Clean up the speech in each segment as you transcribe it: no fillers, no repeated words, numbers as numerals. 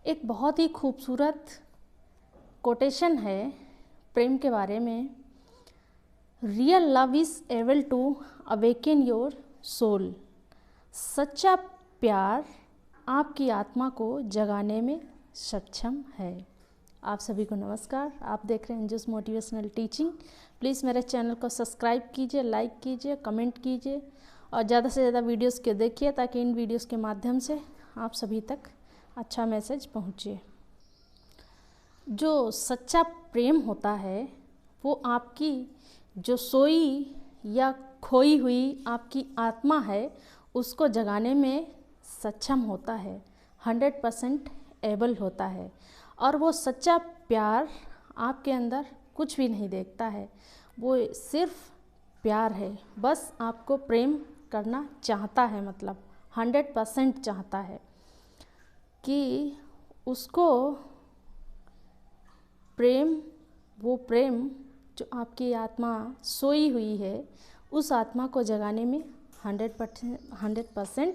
एक बहुत ही खूबसूरत कोटेशन है प्रेम के बारे में। Real love is able to awaken your soul. सच्चा प्यार आपकी आत्मा को जगाने में सक्षम है। आप सभी को नमस्कार। आप देख रहे हैं अंजुस मोटिवेशनल टीचिंग। प्लीज़ मेरे चैनल को सब्सक्राइब कीजिए, लाइक कीजिए, कमेंट कीजिए और ज़्यादा से ज़्यादा वीडियोस को देखिए ताकि इन वीडियोस के माध्यम से आप सभी तक अच्छा मैसेज पहुँचे। जो सच्चा प्रेम होता है वो आपकी जो सोई या खोई हुई आपकी आत्मा है उसको जगाने में सक्षम होता है, 100% एबल होता है। और वो सच्चा प्यार आपके अंदर कुछ भी नहीं देखता है, वो सिर्फ प्यार है। बस आपको प्रेम करना चाहता है, मतलब 100% चाहता है कि उसको वो प्रेम जो आपकी आत्मा सोई हुई है उस आत्मा को जगाने में 100%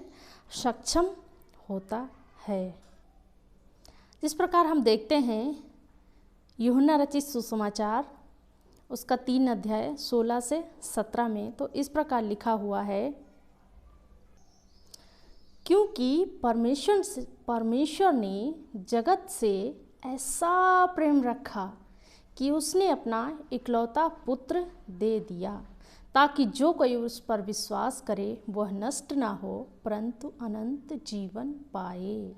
सक्षम होता है। जिस प्रकार हम देखते हैं यूहन्ना रचित सुसमाचार उसका 3 अध्याय 16 से 17 में तो इस प्रकार लिखा हुआ है, क्योंकि परमेश्वर ने जगत से ऐसा प्रेम रखा कि उसने अपना इकलौता पुत्र दे दिया ताकि जो कोई उस पर विश्वास करे वह नष्ट ना हो परंतु अनंत जीवन पाए।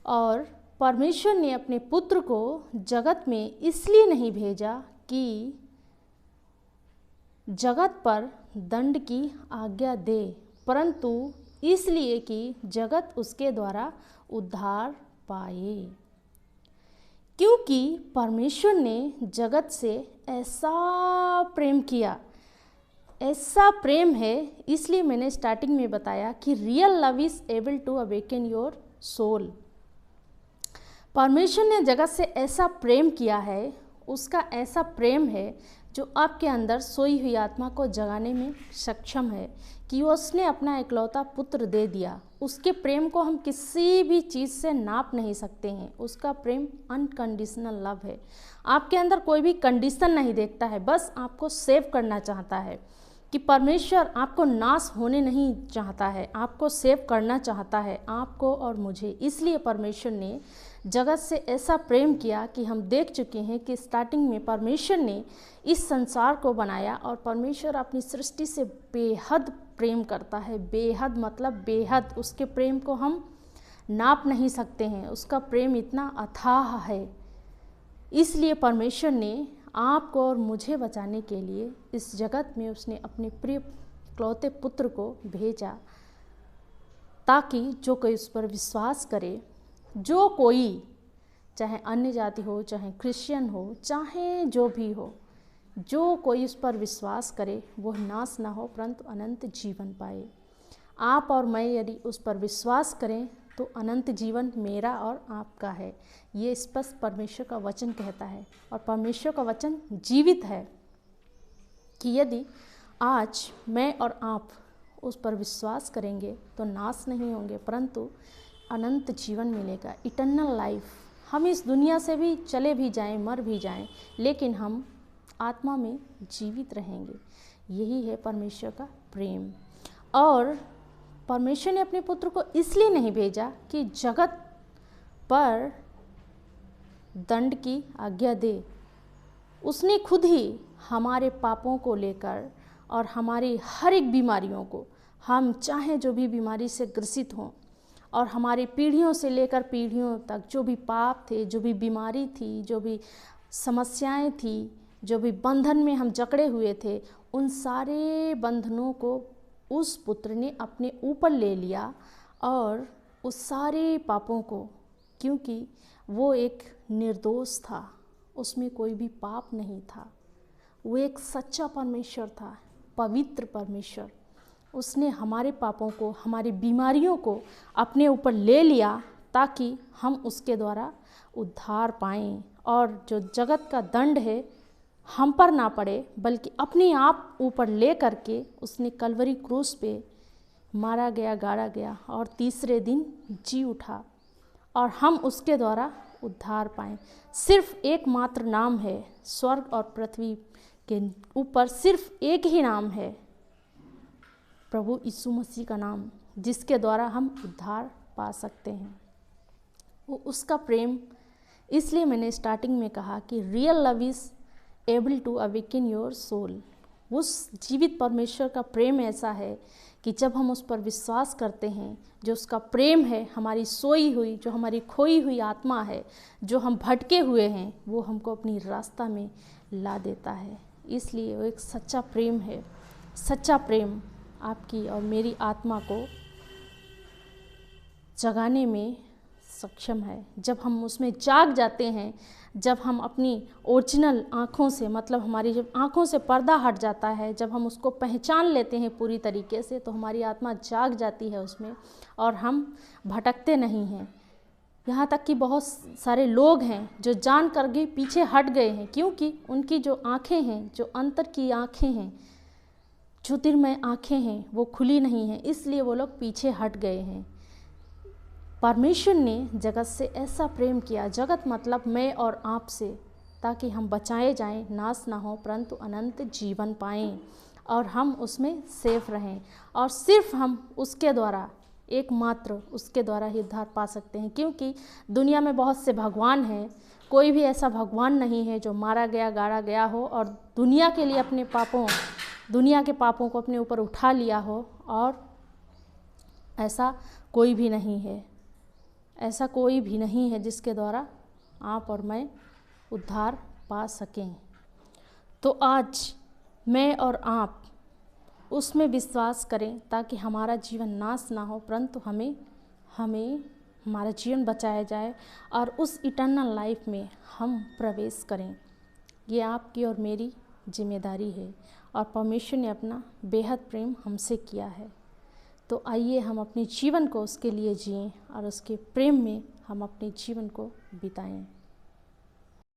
और परमेश्वर ने अपने पुत्र को जगत में इसलिए नहीं भेजा कि जगत पर दंड की आज्ञा दे, परंतु इसलिए कि जगत उसके द्वारा उद्धार पाए। क्योंकि परमेश्वर ने जगत से ऐसा प्रेम किया, ऐसा प्रेम है, इसलिए मैंने स्टार्टिंग में बताया कि real love is able to awaken your soul. परमेश्वर ने जगत से ऐसा प्रेम किया है, उसका ऐसा प्रेम है जो आपके अंदर सोई हुई आत्मा को जगाने में सक्षम है कि उसने अपना इकलौता पुत्र दे दिया। उसके प्रेम को हम किसी भी चीज़ से नाप नहीं सकते हैं। उसका प्रेम अनकंडीशनल लव है। आपके अंदर कोई भी कंडीशन नहीं देखता है, बस आपको सेव करना चाहता है। कि परमेश्वर आपको नाश होने नहीं चाहता है, आपको सेव करना चाहता है, आपको और मुझे। इसलिए परमेश्वर ने जगत से ऐसा प्रेम किया कि हम देख चुके हैं कि स्टार्टिंग में परमेश्वर ने इस संसार को बनाया और परमेश्वर अपनी सृष्टि से बेहद प्रेम करता है। बेहद मतलब बेहद, उसके प्रेम को हम नाप नहीं सकते हैं। उसका प्रेम इतना अथाह है। इसलिए परमेश्वर ने आपको और मुझे बचाने के लिए इस जगत में उसने अपने प्रिय इकलौते पुत्र को भेजा ताकि जो कोई उस पर विश्वास करे, जो कोई चाहे अन्य जाति हो, चाहे क्रिश्चियन हो, चाहे जो भी हो, जो कोई उस पर विश्वास करे वह नाश ना हो परंतु अनंत जीवन पाए। आप और मैं यदि उस पर विश्वास करें तो अनंत जीवन मेरा और आपका है। ये स्पष्ट परमेश्वर का वचन कहता है और परमेश्वर का वचन जीवित है कि यदि आज मैं और आप उस पर विश्वास करेंगे तो नाश नहीं होंगे परंतु अनंत जीवन मिलेगा, इटर्नल लाइफ। हम इस दुनिया से भी चले भी जाएं, मर भी जाएं, लेकिन हम आत्मा में जीवित रहेंगे। यही है परमेश्वर का प्रेम। और परमेश्वर ने अपने पुत्र को इसलिए नहीं भेजा कि जगत पर दंड की आज्ञा दे। उसने खुद ही हमारे पापों को लेकर और हमारी हर एक बीमारियों को, हम चाहे जो भी बीमारी से ग्रसित हों और हमारी पीढ़ियों से लेकर पीढ़ियों तक जो भी पाप थे, जो भी बीमारी थी, जो भी समस्याएं थी, जो भी बंधन में हम जकड़े हुए थे, उन सारे बंधनों को उस पुत्र ने अपने ऊपर ले लिया और उस सारे पापों को, क्योंकि वो एक निर्दोष था, उसमें कोई भी पाप नहीं था, वो एक सच्चा परमेश्वर था, पवित्र परमेश्वर। उसने हमारे पापों को, हमारी बीमारियों को अपने ऊपर ले लिया ताकि हम उसके द्वारा उद्धार पाएं और जो जगत का दंड है हम पर ना पड़े बल्कि अपने आप ऊपर ले करके उसने कलवरी क्रूस पे मारा गया, गाड़ा गया और तीसरे दिन जी उठा और हम उसके द्वारा उद्धार पाएं। सिर्फ एकमात्र नाम है, स्वर्ग और पृथ्वी के ऊपर सिर्फ एक ही नाम है, प्रभु यीशु मसीह का नाम, जिसके द्वारा हम उद्धार पा सकते हैं। वो उसका प्रेम, इसलिए मैंने स्टार्टिंग में कहा कि real love is able to awaken your soul. उस जीवित परमेश्वर का प्रेम ऐसा है कि जब हम उस पर विश्वास करते हैं, जो उसका प्रेम है, हमारी सोई हुई, जो हमारी खोई हुई आत्मा है, जो हम भटके हुए हैं, वो हमको अपनी रास्ता में ला देता है। इसलिए वो एक सच्चा प्रेम है। सच्चा प्रेम आपकी और मेरी आत्मा को जगाने में सक्षम है। जब हम उसमें जाग जाते हैं, जब हम अपनी ओरिजिनल आँखों से, मतलब हमारी जब आँखों से पर्दा हट जाता है, जब हम उसको पहचान लेते हैं पूरी तरीके से, तो हमारी आत्मा जाग जाती है उसमें और हम भटकते नहीं हैं। यहाँ तक कि बहुत सारे लोग हैं जो जान कर के पीछे हट गए हैं, क्योंकि उनकी जो आँखें हैं, जो अंतर की आँखें हैं, ज्योतिर्मय आँखें हैं, वो खुली नहीं हैं, इसलिए वो लोग पीछे हट गए हैं। परमेश्वर ने जगत से ऐसा प्रेम किया, जगत मतलब मैं और आप से, ताकि हम बचाए जाएं, नाश ना हो, परंतु अनंत जीवन पाएं और हम उसमें सेफ रहें। और सिर्फ हम उसके द्वारा, एकमात्र उसके द्वारा ही उद्धार पा सकते हैं, क्योंकि दुनिया में बहुत से भगवान हैं, कोई भी ऐसा भगवान नहीं है जो मारा गया, गाड़ा गया हो और दुनिया के लिए अपने पापों, दुनिया के पापों को अपने ऊपर उठा लिया हो, और ऐसा कोई भी नहीं है। ऐसा कोई भी नहीं है जिसके द्वारा आप और मैं उद्धार पा सकें। तो आज मैं और आप उसमें विश्वास करें, ताकि हमारा जीवन नाश ना हो, परंतु हमें हमारा जीवन बचाया जाए और उस इटर्नल लाइफ में हम प्रवेश करें। ये आपकी और मेरी जिम्मेदारी है, और परमेश्वर ने अपना बेहद प्रेम हमसे किया है। तो आइए हम अपने जीवन को उसके लिए जिएं और उसके प्रेम में हम अपने जीवन को बिताएं।